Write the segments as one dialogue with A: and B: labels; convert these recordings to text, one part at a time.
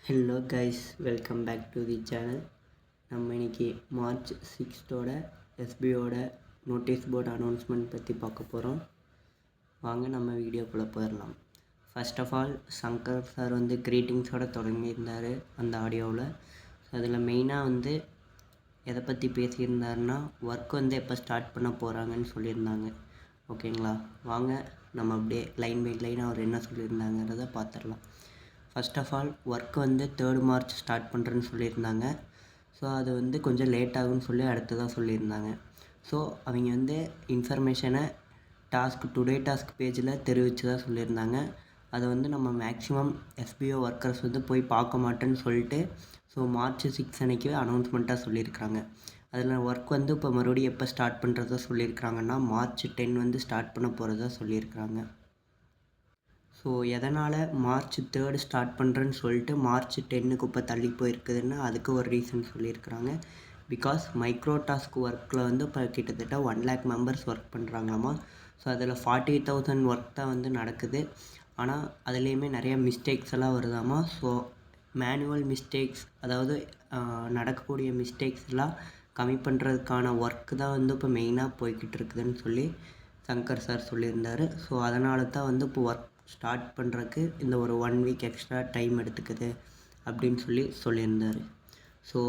A: Hello guys, welcome back to the channel. நம்ம இன்றைக்கி March 6 எஸ்பிஓட நோட்டீஸ் போர்டு அனௌன்ஸ்மெண்ட் பற்றி பார்க்க போகிறோம். வாங்க நம்ம வீடியோக்குள்ளே போயிடலாம். First of all Shankar sir க்ரீட்டிங்ஸோடு தொடங்கியிருந்தார் அந்த ஆடியோவில். அதில் மெயினாக எதை பற்றி பேசியிருந்தாருன்னா ஒர்க் எப்போ ஸ்டார்ட் பண்ண போகிறாங்கன்னு சொல்லியிருந்தாங்க. ஓகேங்களா, வாங்க நம்ம அப்படியே லைன் பை லைன் அவர் என்ன சொல்லியிருந்தாங்கிறத பார்த்துடலாம். First of all work 3 March start பண்ணுறேன்னு சொல்லியிருந்தாங்க. ஸோ அது கொஞ்சம் லேட் ஆகும்னு சொல்லி அடுத்ததாக சொல்லியிருந்தாங்க. ஸோ அவங்க இன்ஃபர்மேஷனை டுடே டாஸ்க் பேஜில் தெரிவித்ததாக சொல்லியிருந்தாங்க. அதை நம்ம மேக்ஸிமம் எஸ்பிஓ ஒர்க்கர்ஸ் போய் பார்க்க மாட்டேன்னு சொல்லிட்டு ஸோ மார்ச் 6 அன்றைக்கி அனௌன்ஸ்மெண்ட்டாக சொல்லியிருக்காங்க. அதில் ஒர்க் இப்போ மறுபடியும் எப்போ ஸ்டார்ட் பண்ணுறதா சொல்லியிருக்காங்கன்னா மார்ச் 10 ஸ்டார்ட் பண்ண போகிறதா சொல்லியிருக்காங்க. ஸோ எதனால் மார்ச் 3 ஸ்டார்ட் பண்ணுறேன்னு சொல்லிட்டு மார்ச் 10க்கு இப்போ தள்ளி போயிருக்குதுன்னு அதுக்கு ஒரு ரீசன் சொல்லியிருக்கிறாங்க. பிகாஸ் மைக்ரோ டாஸ்க் ஒர்க்கில் இப்போ கிட்டத்தட்ட 1 lakh மெம்பர்ஸ் ஒர்க் பண்ணுறாங்களாமா. ஸோ அதில் 40,000 ஒர்க் தான் நடக்குது. ஆனால் அதுலேயுமே நிறைய மிஸ்டேக்ஸ் எல்லாம் வருதாமா. ஸோ மேனுவல் மிஸ்டேக்ஸ், அதாவது நடக்கக்கூடிய மிஸ்டேக்ஸ் எல்லாம் கம்மி பண்ணுறதுக்கான ஒர்க்கு தான் இப்போ மெயினாக போய்கிட்டு இருக்குதுன்னு சொல்லி சங்கர் சார் சொல்லியிருந்தார். ஸோ அதனால தான் இப்போ ஒர்க் ஸ்டார்ட் பண்ணுறதுக்கு இந்த ஒரு 1 week எக்ஸ்ட்ரா டைம் எடுத்துக்குது அப்படின்னு சொல்லியிருந்தார். ஸோ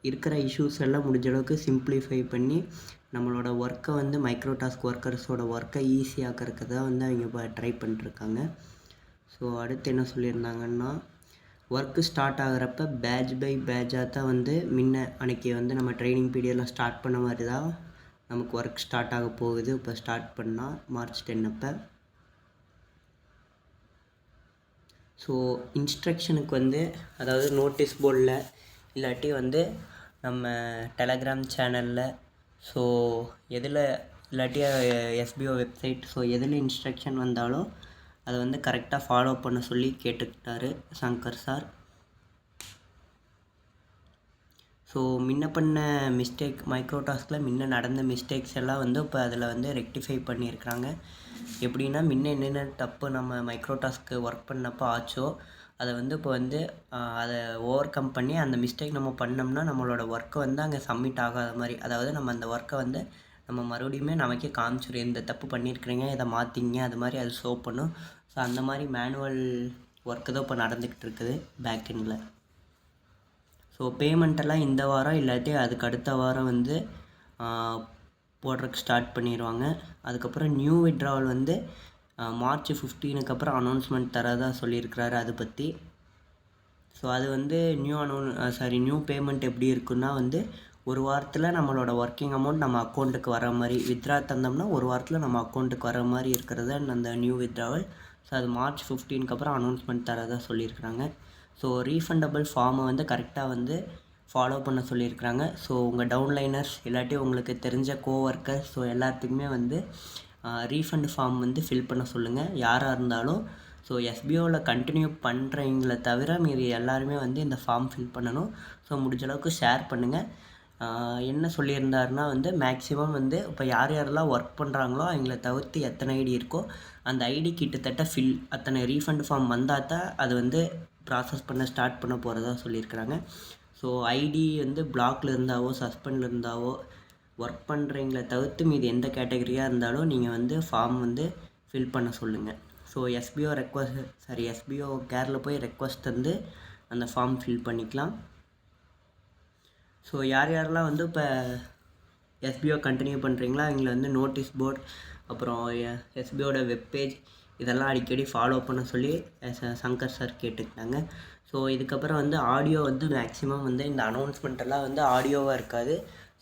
A: இருக்கிற இஷ்யூஸ் எல்லாம் முடிஞ்ச அளவுக்கு சிம்பிளிஃபை பண்ணி நம்மளோட ஒர்க்கை மைக்ரோ டாஸ்க் ஒர்க்கர்ஸோட ஒர்க்கை ஈஸியாக்கிறதுக்கு தான் அவங்க இப்போ ட்ரை பண்ணிட்டுருக்காங்க. ஸோ அடுத்து என்ன சொல்லியிருந்தாங்கன்னா ஒர்க்கு ஸ்டார்ட் ஆகிறப்ப பேட்ச் பை பேட்சாக தான் முன்ன அன்றைக்கி நம்ம ட்ரைனிங் பீரியடில் ஸ்டார்ட் பண்ண மாதிரி தான் நமக்கு ஒர்க் ஸ்டார்ட் ஆக போகுது. இப்போ ஸ்டார்ட் பண்ணால் மார்ச் 10 அப்போ. ஸோ இன்ஸ்ட்ரக்ஷனுக்கு அதாவது நோட்டீஸ் போர்டில் இல்லாட்டி நம்ம டெலகிராம் சேனலில், ஸோ எதில் இல்லாட்டி எஸ்பிஓ வெப்சைட், ஸோ எதில் இன்ஸ்ட்ரக்ஷன் வந்தாலும் அதை கரெக்டாக ஃபாலோ பண்ண சொல்லி கேட்டுக்கிட்டாரு சங்கர் சார். ஸோ முன்ன பண்ண மிஸ்டேக், மைக்ரோ டாஸ்கில் முன்ன நடந்த மிஸ்டேக்ஸ் எல்லாம் இப்போ அதில் ரெக்டிஃபை பண்ணியிருக்கிறாங்க. எப்படின்னா முன்ன என்னென்ன தப்பு நம்ம மைக்ரோ டாஸ்க்கு ஒர்க் பண்ணப்போ ஆச்சோ அதை இப்போ அதை ஓவர் கம் பண்ணி அந்த மிஸ்டேக் நம்ம பண்ணோம்னா நம்மளோட ஒர்க்கை அங்கே சப்மிட் ஆகாத மாதிரி, அதாவது நம்ம அந்த ஒர்க்கை நம்ம மறுபடியுமே நமக்கே காமிச்சிடும், இந்த தப்பு பண்ணியிருக்கிறீங்க, இதை மாற்றிங்க, அது மாதிரி அது ஷோ பண்ணும். ஸோ அந்த மாதிரி மேனுவல் ஒர்க்கு தான் இப்போ நடந்துக்கிட்டு இருக்குது பேக்கெண்டில். ஸோ பேமெண்ட்டெல்லாம் இந்த வாரம் இல்லாட்டி அதுக்கு அடுத்த வாரம் போடுறதுக்கு ஸ்டார்ட் பண்ணிடுவாங்க. அதுக்கப்புறம் நியூ விட்ராவல் மார்ச் 15க்கு அப்புறம் அனௌன்ஸ்மெண்ட் தரதா சொல்லியிருக்கிறாரு அதை பற்றி. ஸோ அது நியூ பேமெண்ட் எப்படி இருக்குன்னா ஒரு வாரத்தில் நம்மளோட ஒர்க்கிங் அமௌண்ட் நம்ம அக்கௌண்ட்டுக்கு வர மாதிரி, வித்ரா தந்தோம்னா ஒரு வாரத்தில் நம்ம அக்கௌண்ட்டுக்கு வர மாதிரி இருக்கிறது அந்த நியூ வித்ராவல். ஸோ அது மார்ச் 15க்கு அப்புறம் அனௌன்ஸ்மெண்ட் தரதா சொல்லியிருக்கிறாங்க. ஸோ ரீஃபண்டபிள் ஃபார்மை கரெக்டாக ஃபாலோ பண்ண சொல்லியிருக்கிறாங்க. ஸோ உங்கள் டவுன்லைனர்ஸ் இல்லாட்டி உங்களுக்கு தெரிஞ்ச கோவொர்க்கர், ஸோ எல்லாத்துக்குமே ரீஃபண்ட் ஃபார்ம் ஃபில் பண்ண சொல்லுங்கள் யாராக இருந்தாலும். ஸோ எஸ்பிஓவில் கண்டினியூ பண்ணுறவங்கள தவிர மீறி எல்லாருமே இந்த ஃபார்ம் ஃபில் பண்ணணும். ஸோ முடிஞ்ச அளவுக்கு ஷேர் பண்ணுங்கள். என்ன சொல்லியிருந்தாருன்னா மேக்ஸிமம் இப்போ யார் யாரெல்லாம் ஒர்க் பண்ணுறாங்களோ அவங்கள தவிர்த்து எத்தனை ஐடி இருக்கோ அந்த ஐடி கிட்டத்தட்ட அத்தனை ரீஃபண்ட் ஃபார்ம் வந்தால் தான் அது ப்ராசஸ் பண்ண ஸ்டார்ட் பண்ண போகிறதா சொல்லியிருக்கிறாங்க. ஸோ ஐடி பிளாக்ல இருந்தாவோ சஸ்பெண்டில் இருந்தாவோ ஒர்க் பண்ணுறவங்கள தவிர்த்து மீது எந்த கேட்டகரியாக இருந்தாலும் நீங்கள் ஃபார்ம் ஃபில் பண்ண சொல்லுங்கள். ஸோ எஸ்பிஓ கேரில் போய் ரெக்வஸ்ட் அந்த ஃபார்ம் ஃபில் பண்ணிக்கலாம். ஸோ யார் யாரெல்லாம் இப்போ எஸ்பிஓ கண்டினியூ பண்ணுறீங்களா அவங்கள நோட்டீஸ் போர்டு, அப்புறம் எஸ்பிஓட வெப்பேஜ் இதெல்லாம் அடிக்கடி ஃபாலோ பண்ண சொல்லி சங்கர் சார் கேட்டுக்கிட்டாங்க. ஸோ இதுக்கப்புறம் ஆடியோ மேக்ஸிமம் இந்த அனௌன்ஸ்மெண்ட்டெல்லாம் ஆடியோவாக இருக்காது.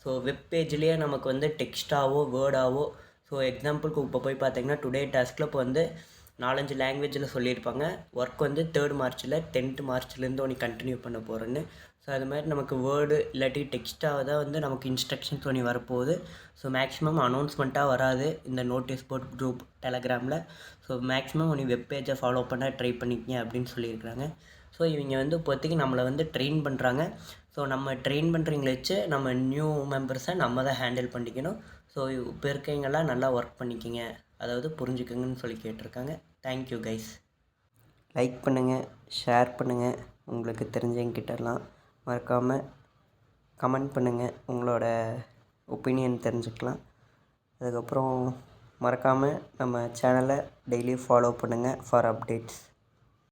A: ஸோ வெப்பேஜ்லேயே நமக்கு டெக்ஸ்ட்டாவோ வேர்டாவோ, ஸோ எக்ஸாம்பிளுக்கு இப்போ போய் பார்த்தீங்கன்னா டுடே டாஸ்கில் இப்போ 4-5 லாங்குவேஜில் சொல்லியிருப்பாங்க ஒர்க் 3 மார்ச்சில் 10th மார்ச்லேருந்து ஒன்று கண்டினியூ பண்ண போகிறேன்னு. ஸோ அது மாதிரி நமக்கு வேர்டு இல்லாட்டி டெக்ஸ்ட்டாக தான் நமக்கு இன்ஸ்ட்ரக்ஷன்ஸ் ஒன்று வரப்போகுது. ஸோ மேக்ஸிமம் அனௌன்ஸ்மெண்ட்டாக வராது இந்த நோட்டீஸ் போர்ட் குரூப் டெலகிராமில். ஸோ மேக்ஸிமம் ஒன்று வெப்பேஜை ஃபாலோ பண்ண ட்ரை பண்ணிக்கங்க அப்படின்னு சொல்லியிருக்கிறாங்க. ஸோ இவங்க இப்போதைக்கு நம்மளை ட்ரெயின் பண்ணுறாங்க. ஸோ நம்ம ட்ரெயின் பண்ணுறவங்கள வச்சு நம்ம நியூ மெம்பர்ஸை நம்ம தான் ஹேண்டில் பண்ணிக்கணும். ஸோ இப்போ இருக்கவங்கெல்லாம் நல்லா ஒர்க் பண்ணிக்கங்க, அதாவது புரிஞ்சுக்கங்கன்னு சொல்லி கேட்டிருக்காங்க. Thank you guys. லைக் பண்ணுங்கள், ஷேர் பண்ணுங்கள், உங்களுக்கு தெரிஞ்சவங்கிட்டலாம். மறக்காமல் கமெண்ட் பண்ணுங்கள், உங்களோட ஒப்பீனியன் தெரிஞ்சுக்கலாம். அதுக்கப்புறம் மறக்காமல் நம்ம சேனலை டெய்லி ஃபாலோ பண்ணுங்கள் ஃபார் அப்டேட்ஸ்.